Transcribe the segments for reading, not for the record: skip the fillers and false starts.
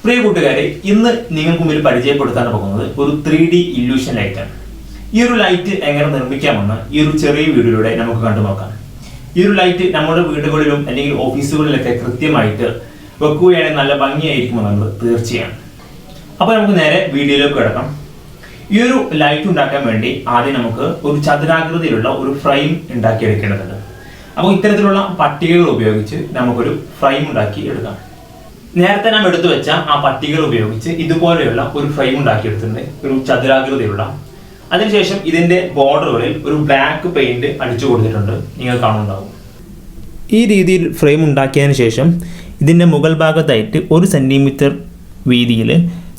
പ്രിയ കൂട്ടുകാരെ, ഇന്ന് നിങ്ങൾക്ക് മുമ്പിൽ പരിചയപ്പെടുത്താൻ പോകുന്നത് ഒരു 3D ഇല്യൂഷൻ ലൈറ്റാണ്. ഈ ഒരു ലൈറ്റ് എങ്ങനെ നിർമ്മിക്കാമെന്ന് ഈ ഒരു ചെറിയ വീഡിയോയിലൂടെ നമുക്ക് കണ്ടു നോക്കാം. ഈ ഒരു ലൈറ്റ് നമ്മുടെ വീടുകളിലും അല്ലെങ്കിൽ ഓഫീസുകളിലൊക്കെ കൃത്യമായിട്ട് വെക്കുകയാണെങ്കിൽ നല്ല ഭംഗിയായിരിക്കുമെന്നുള്ളത് തീർച്ചയാണ്. അപ്പോൾ നമുക്ക് നേരെ വീഡിയോയിലേക്ക് കിടക്കാം. ഈ ഒരു ലൈറ്റ് ഉണ്ടാക്കാൻ വേണ്ടി ആദ്യം നമുക്ക് ഒരു ചതുരാകൃതിയിലുള്ള ഒരു ഫ്രെയിം ഉണ്ടാക്കിയെടുക്കേണ്ടതുണ്ട്. അപ്പോൾ ഇത്തരത്തിലുള്ള പട്ടികകൾ ഉപയോഗിച്ച് നമുക്കൊരു ഫ്രെയിം ഉണ്ടാക്കി എടുക്കാം. നേരത്തെ നാം എടുത്തു വെച്ച ആ പട്ടികകൾ ഉപയോഗിച്ച് ഇതുപോലെയുള്ള ഒരു ഫ്രെയിം ഉണ്ടാക്കിയെടുത്തിട്ടുണ്ട്, ഒരു ചതുരാകൃതിയുള്ള. അതിനുശേഷം ഇതിന്റെ ബോർഡറുകളിൽ ഒരു ബ്ലാക്ക് പെയിന്റ് അടിച്ചു കൊടുത്തിട്ടുണ്ട്, നിങ്ങൾ കാണുന്നുണ്ടാവും. ഈ രീതിയിൽ ഫ്രെയിം ഉണ്ടാക്കിയതിന് ശേഷം ഇതിന്റെ മുകൾ ഭാഗത്തായിട്ട് 1 സെന്റിമീറ്റർ വീതിയിൽ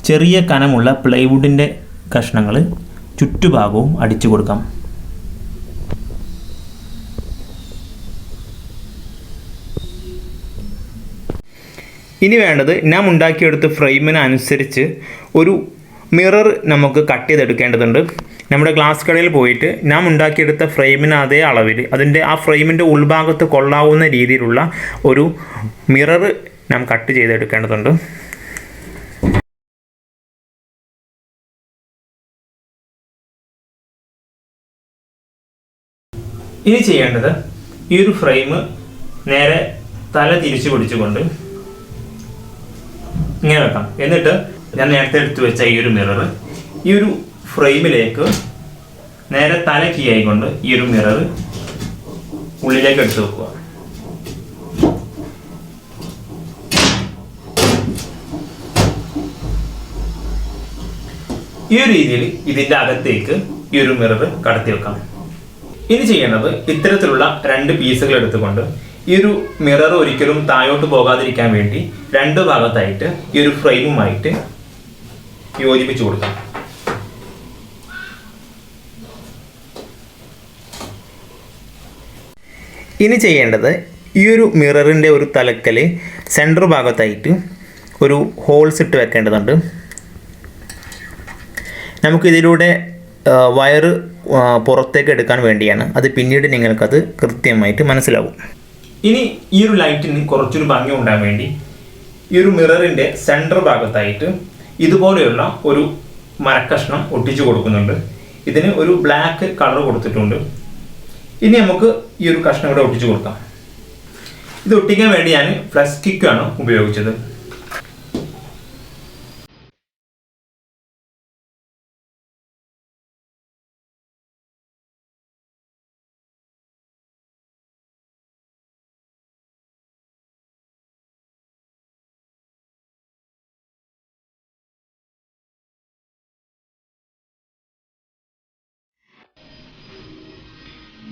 ചെറിയ കനമുള്ള പ്ലൈവുഡിന്റെ കഷ്ണങ്ങൾ ചുറ്റുഭാഗവും അടിച്ചു കൊടുക്കാം. ഇനി വേണ്ടത് നാം ഉണ്ടാക്കിയെടുത്ത ഫ്രെയിമിനനുസരിച്ച് ഒരു മിറർ നമുക്ക് കട്ട് ചെയ്തെടുക്കേണ്ടതുണ്ട്. നമ്മുടെ ഗ്ലാസ് കടയിൽ പോയിട്ട് നാം ഉണ്ടാക്കിയെടുത്ത ഫ്രെയിമിന് അതേ അളവിൽ അതിൻ്റെ ആ ഫ്രെയിമിൻ്റെ ഉൾഭാഗത്ത് കൊള്ളാവുന്ന രീതിയിലുള്ള ഒരു മിറർ നാം കട്ട് ചെയ്തെടുക്കേണ്ടതുണ്ട്. ഇനി ചെയ്യേണ്ടത് ഈ ഒരു ഫ്രെയിം നേരെ തല തിരിച്ചു പിടിച്ചുകൊണ്ട് ഇങ്ങനെ വെക്കാം. എന്നിട്ട് ഞാൻ നേരത്തെ എടുത്തു വെച്ച ഈ ഒരു മിറർ ഈ ഒരു ഫ്രെയിമിലേക്ക് നേരെ തല കീ ആയിക്കൊണ്ട് ഈ ഒരു മിറർ ഉള്ളിലേക്ക് എടുത്തു വെക്കുക. ഈ ഒരു രീതിയിൽ ഇതിന്റെ അകത്തേക്ക് ഈ ഒരു മിറർ കടത്തി വെക്കാം. ഇനി ചെയ്യേണ്ടത് ഇത്തരത്തിലുള്ള 2 പീസുകൾ എടുത്തുകൊണ്ട് ഈ ഒരു മിറർ ഒരിക്കലും താഴോട്ട് പോകാതിരിക്കാൻ വേണ്ടി 2 ഭാഗത്തായിട്ട് ഈ ഒരു ഫ്രെയിമുമായിട്ട് യോജിപ്പിച്ചു കൊടുക്കാം. ഇനി ചെയ്യേണ്ടത് ഈ ഒരു മിററിൻ്റെ ഒരു തലക്കൽ സെൻറ്റർ ഭാഗത്തായിട്ട് ഒരു ഹോൾസ് ഇട്ട് വെക്കേണ്ടതുണ്ട്. നമുക്കിതിലൂടെ വയറ് പുറത്തേക്ക് എടുക്കാൻ വേണ്ടിയാണ്. അത് പിന്നീട് നിങ്ങൾക്കത് കൃത്യമായിട്ട് മനസ്സിലാവും. ഇനി ഈ ഒരു ലൈറ്റിന് കുറച്ചൊരു ഭംഗി ഉണ്ടാകാൻ വേണ്ടി ഈ ഒരു മിററിൻ്റെ സെൻറ്റർ ഭാഗത്തായിട്ട് ഇതുപോലെയുള്ള ഒരു മരക്കഷ്ണം ഒട്ടിച്ചു കൊടുക്കുന്നുണ്ട്. ഇതിന് ഒരു ബ്ലാക്ക് കളർ കൊടുത്തിട്ടുണ്ട്. ഇനി നമുക്ക് ഈ ഒരു കഷ്ണം ഇവിടെ ഒട്ടിച്ചു കൊടുക്കാം. ഇത് ഒട്ടിക്കാൻ വേണ്ടി ഞാൻ ഫ്ലക്സ് കിക്കാണ് ഉപയോഗിച്ചത്.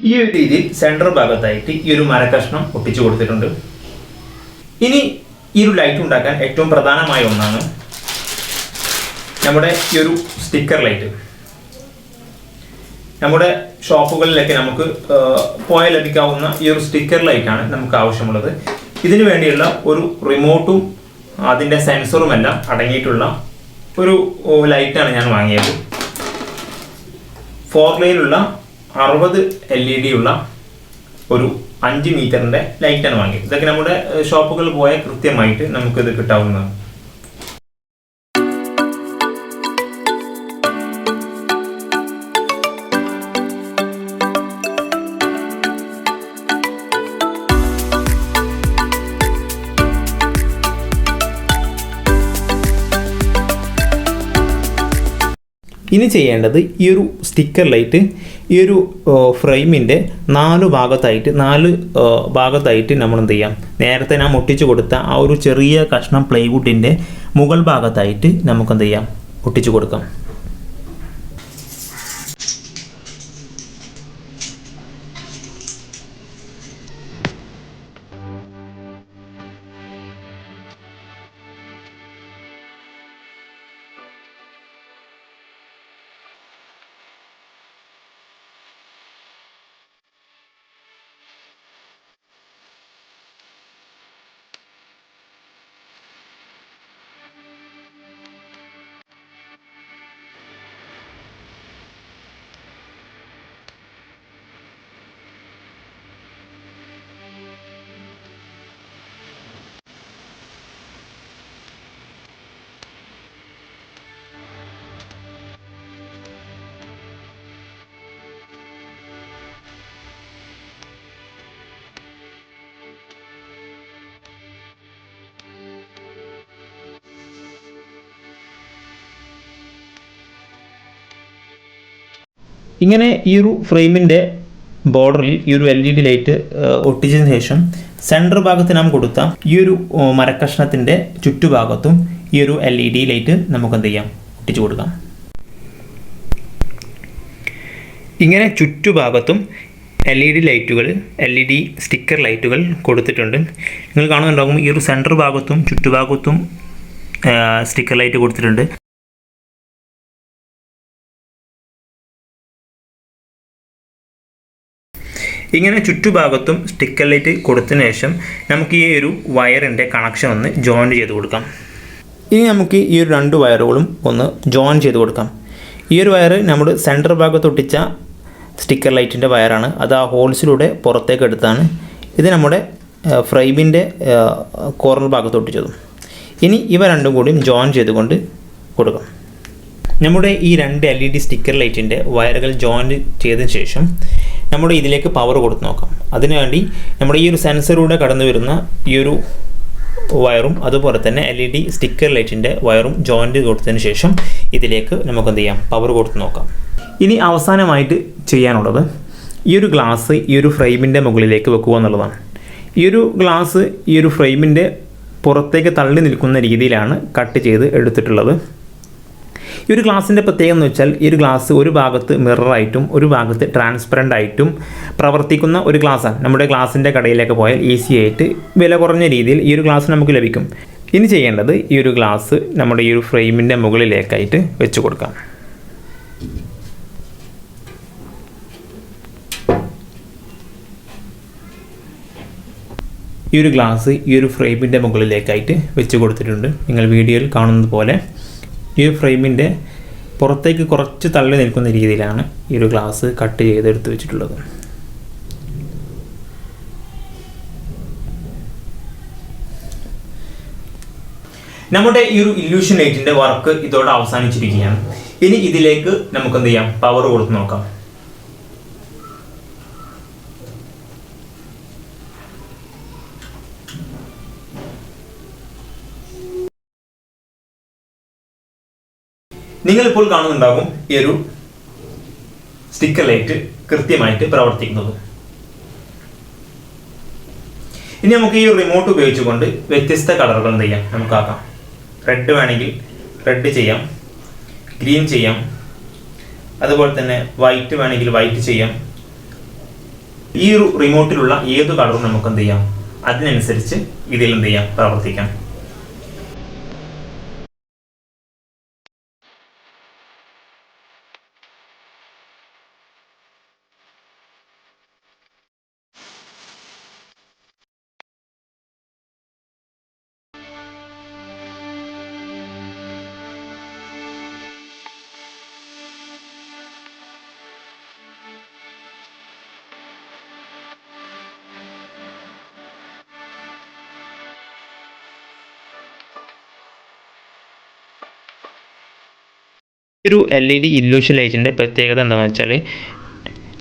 ഈ ഒരു രീതിയിൽ സെൻറ്റർ ഭാഗത്തായിട്ട് ഈ ഒരു മരക്കഷ്ണം ഒട്ടിച്ചു കൊടുത്തിട്ടുണ്ട്. ഇനി ഈ ഒരു ലൈറ്റ് ഉണ്ടാക്കാൻ ഏറ്റവും പ്രധാനമായ ഒന്നാണ് നമ്മുടെ ഈ ഒരു സ്റ്റിക്കർ ലൈറ്റ്. നമ്മുടെ ഷോപ്പുകളിലൊക്കെ നമുക്ക് പോയാൽ ലഭിക്കാവുന്ന ഈ ഒരു സ്റ്റിക്കർ ലൈറ്റാണ് നമുക്ക് ആവശ്യമുള്ളത്. ഇതിനു വേണ്ടിയുള്ള ഒരു റിമോട്ടും അതിൻ്റെ സെൻസറും എല്ലാം അടങ്ങിയിട്ടുള്ള ഒരു ലൈറ്റാണ് ഞാൻ വാങ്ങിയത്. 4 ലൈനുള്ള 60 LED ഉള്ള ഒരു 5 മീറ്ററിൻ്റെ ലൈറ്റാണ് വാങ്ങിയത്. ഇതൊക്കെ നമ്മുടെ ഷോപ്പുകളിൽ പോയാൽ കൃത്യമായിട്ട് നമുക്കിത് കിട്ടാവുന്നതാണ്. ഇനി ചെയ്യേണ്ടത് ഈ ഒരു സ്റ്റിക്കർ ലൈറ്റ് ഈ ഒരു ഫ്രെയിമിൻ്റെ 4 ഭാഗത്തായിട്ട് നമ്മൾ എന്ത് ചെയ്യാം, നേരത്തെ നാം ഒട്ടിച്ചു കൊടുത്ത ആ ഒരു ചെറിയ കഷ്ണം പ്ലൈവുഡിൻ്റെ മുകൾ ഭാഗത്തായിട്ട് നമുക്ക് എന്ത് ചെയ്യാം, ഒട്ടിച്ചു കൊടുക്കാം. ഇങ്ങനെ ഈ ഒരു ഫ്രെയിമിൻ്റെ ബോർഡറിൽ ഈ ഒരു LED ലൈറ്റ് ഒട്ടിച്ചതിന് ശേഷം സെൻറ്റർ ഭാഗത്ത് നാം കൊടുത്ത ഈ ഒരു മരക്കഷ്ണത്തിൻ്റെ ചുറ്റുഭാഗത്തും ഈ ഒരു LED ലൈറ്റ് നമുക്ക് എന്ത് ചെയ്യാം, ഒട്ടിച്ചു കൊടുക്കാം. ഇങ്ങനെ ചുറ്റുഭാഗത്തും LED ലൈറ്റുകൾ, LED സ്റ്റിക്കർ ലൈറ്റുകൾ കൊടുത്തിട്ടുണ്ട്. നിങ്ങൾ കാണുന്നുണ്ടാകും ഈ ഒരു സെൻറ്റർ ഭാഗത്തും ചുറ്റുഭാഗത്തും സ്റ്റിക്കർ ലൈറ്റ് കൊടുത്തിട്ടുണ്ട്. ഇങ്ങനെ ചുറ്റുഭാഗത്തും സ്റ്റിക്കർ ലൈറ്റ് കൊടുത്തതിന് ശേഷം നമുക്ക് ഈ ഒരു വയറിൻ്റെ കണക്ഷൻ ഒന്ന് ജോയിൻ ചെയ്ത് കൊടുക്കാം. ഇനി നമുക്ക് ഈ ഒരു 2 വയറുകളും ഒന്ന് ജോയിൻ ചെയ്ത് കൊടുക്കാം. ഈ ഒരു വയർ നമ്മുടെ സെൻറ്റർ ഭാഗത്ത് ഒട്ടിച്ച സ്റ്റിക്കർ ലൈറ്റിൻ്റെ വയറാണ്. അത് ആ ഹോൾസിലൂടെ പുറത്തേക്ക് എടുത്താണ്. ഇത് നമ്മുടെ ഫ്രെയിമിൻ്റെ കോർണർ ഭാഗത്ത് ഒട്ടിച്ചതും. ഇനി ഇവ രണ്ടും കൂടിയും ജോയിൻ ചെയ്തുകൊണ്ട് കൊടുക്കാം. നമ്മുടെ ഈ 2 LED സ്റ്റിക്കർ ലൈറ്റിൻ്റെ വയറുകൾ ജോയിൻ ചെയ്തതിന് ശേഷം നമ്മുടെ ഇതിലേക്ക് പവർ കൊടുത്ത് നോക്കാം. അതിനുവേണ്ടി നമ്മുടെ ഈ ഒരു സെൻസറിലൂടെ കടന്നു വരുന്ന ഈ ഒരു വയറും അതുപോലെ തന്നെ LED സ്റ്റിക്കർ ലൈറ്റിൻ്റെ വയറും ജോയിൻറ്റ് കൊടുത്തതിന് ശേഷം ഇതിലേക്ക് നമുക്ക് എന്ത് ചെയ്യാം, പവർ കൊടുത്ത് നോക്കാം. ഇനി അവസാനമായിട്ട് ചെയ്യാനുള്ളത് ഈ ഒരു ഗ്ലാസ് ഈ ഒരു ഫ്രെയിമിൻ്റെ മുകളിലേക്ക് വെക്കുക എന്നുള്ളതാണ്. ഈ ഒരു ഗ്ലാസ് ഈ ഒരു ഫ്രെയിമിൻ്റെ പുറത്തേക്ക് തള്ളി നിൽക്കുന്ന രീതിയിലാണ് കട്ട് ചെയ്ത് എടുത്തിട്ടുള്ളത്. ഈ ഒരു ഗ്ലാസിൻ്റെ പ്രത്യേകത എന്ന് വെച്ചാൽ ഈ ഒരു ഗ്ലാസ് ഒരു ഭാഗത്ത് മിററായിട്ടും ഒരു ഭാഗത്ത് ട്രാൻസ്പെറൻ്റ് ആയിട്ടും പ്രവർത്തിക്കുന്ന ഒരു ഗ്ലാസ്സാണ്. നമ്മുടെ ഗ്ലാസിൻ്റെ കടയിലേക്ക് പോയാൽ ഈസി ആയിട്ട് വില കുറഞ്ഞ രീതിയിൽ ഈ ഒരു ഗ്ലാസ് നമുക്ക് ലഭിക്കും. ഇനി ചെയ്യേണ്ടത് ഈ ഒരു ഗ്ലാസ് നമ്മുടെ ഈ ഒരു ഫ്രെയിമിൻ്റെ മുകളിലേക്കായിട്ട് വെച്ച് കൊടുക്കാം. ഈ ഒരു ഗ്ലാസ് ഈ ഒരു ഫ്രെയിമിൻ്റെ മുകളിലേക്കായിട്ട് വെച്ച് കൊടുത്തിട്ടുണ്ട്. നിങ്ങൾ വീഡിയോയിൽ കാണുന്നത് പോലെ ഈ ഒരു ഫ്രെയിമിൻ്റെ പുറത്തേക്ക് കുറച്ച് തള്ളി നിൽക്കുന്ന രീതിയിലാണ് ഈ ഒരു ഗ്ലാസ് കട്ട് ചെയ്തെടുത്ത് വെച്ചിട്ടുള്ളത്. നമ്മുടെ ഈ ഒരു ഇല്യൂഷൻ ലൈറ്റിൻ്റെ വർക്ക് ഇതോടെ അവസാനിച്ചിരിക്കുകയാണ്. ഇനി ഇതിലേക്ക് നമുക്ക് എന്ത് ചെയ്യാം, പവർ കൊടുത്ത് നോക്കാം. നിങ്ങളിപ്പോൾ കാണുന്നുണ്ടാകും ഈ ഒരു സ്റ്റിക്കർ ലൈറ്റ് കൃത്യമായിട്ട് പ്രവർത്തിക്കുന്നത്. ഇനി നമുക്ക് ഈ റിമോട്ട് ഉപയോഗിച്ചുകൊണ്ട് വ്യത്യസ്ത കളറുകൾ എന്ത് ചെയ്യാം, നമുക്കാക്കാം. റെഡ് വേണമെങ്കിൽ റെഡ് ചെയ്യാം, ഗ്രീൻ ചെയ്യാം, അതുപോലെ തന്നെ വൈറ്റ് വേണമെങ്കിൽ വൈറ്റ് ചെയ്യാം. ഈ ഒരു റിമോട്ടിലുള്ള ഏത് കളറും നമുക്ക് എന്ത് ചെയ്യാം, അതിനനുസരിച്ച് ഇതിൽ എന്ത് ചെയ്യാം, പ്രവർത്തിക്കാം. ഒരു LED ഇല്യൂഷൻ ലൈറ്റിൻ്റെ പ്രത്യേകത എന്താണെന്ന് വെച്ചാൽ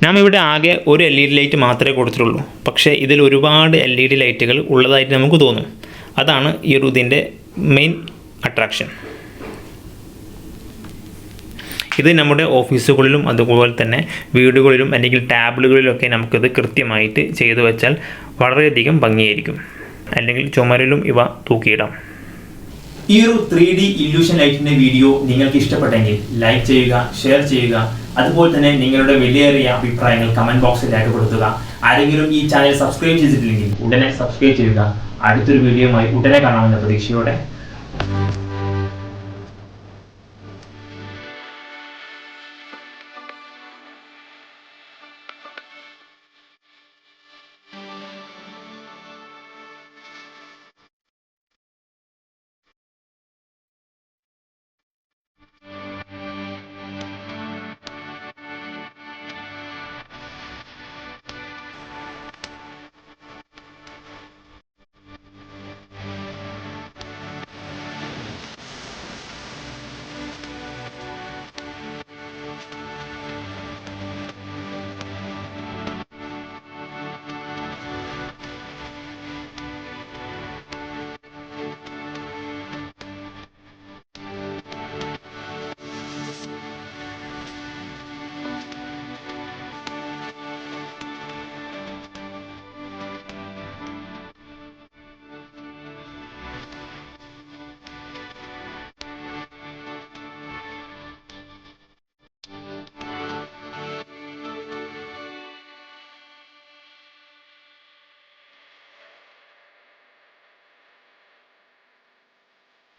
നാം ഇവിടെ ആകെ ഒരു LED ലൈറ്റ് മാത്രമേ കൊടുത്തിട്ടുള്ളൂ. പക്ഷേ ഇതിൽ ഒരുപാട് LED ലൈറ്റുകൾ ഉള്ളതായിട്ട് നമുക്ക് തോന്നും. അതാണ് ഈ ഒരു ഇതിൻ്റെ മെയിൻ അട്രാക്ഷൻ. ഇത് നമ്മുടെ ഓഫീസുകളിലും അതുപോലെ തന്നെ വീടുകളിലും അല്ലെങ്കിൽ ടാബ്ലുകളിലൊക്കെ നമുക്കിത് കൃത്യമായിട്ട് ചെയ്തു വെച്ചാൽ വളരെയധികം ഭംഗിയായിരിക്കും. അല്ലെങ്കിൽ ചുമരിലും ഇവ തൂക്കിയിടാം. ഈ ഒരു 3D ഇല്യൂഷൻ ലൈറ്റിന്റെ വീഡിയോ നിങ്ങൾക്ക് ഇഷ്ടപ്പെട്ടെങ്കിൽ ലൈക്ക് ചെയ്യുക, ഷെയർ ചെയ്യുക. അതുപോലെ തന്നെ നിങ്ങളുടെ വിലയേറിയ അഭിപ്രായങ്ങൾ കമന്റ് ബോക്സിൽ രേഖപ്പെടുത്തുക. ആരെങ്കിലും ഈ ചാനൽ സബ്സ്ക്രൈബ് ചെയ്തിട്ടില്ലെങ്കിൽ ഉടനെ സബ്സ്ക്രൈബ് ചെയ്യുക. അടുത്തൊരു വീഡിയോയുമായി ഉടനെ കാണാമെന്ന പ്രതീക്ഷയോടെ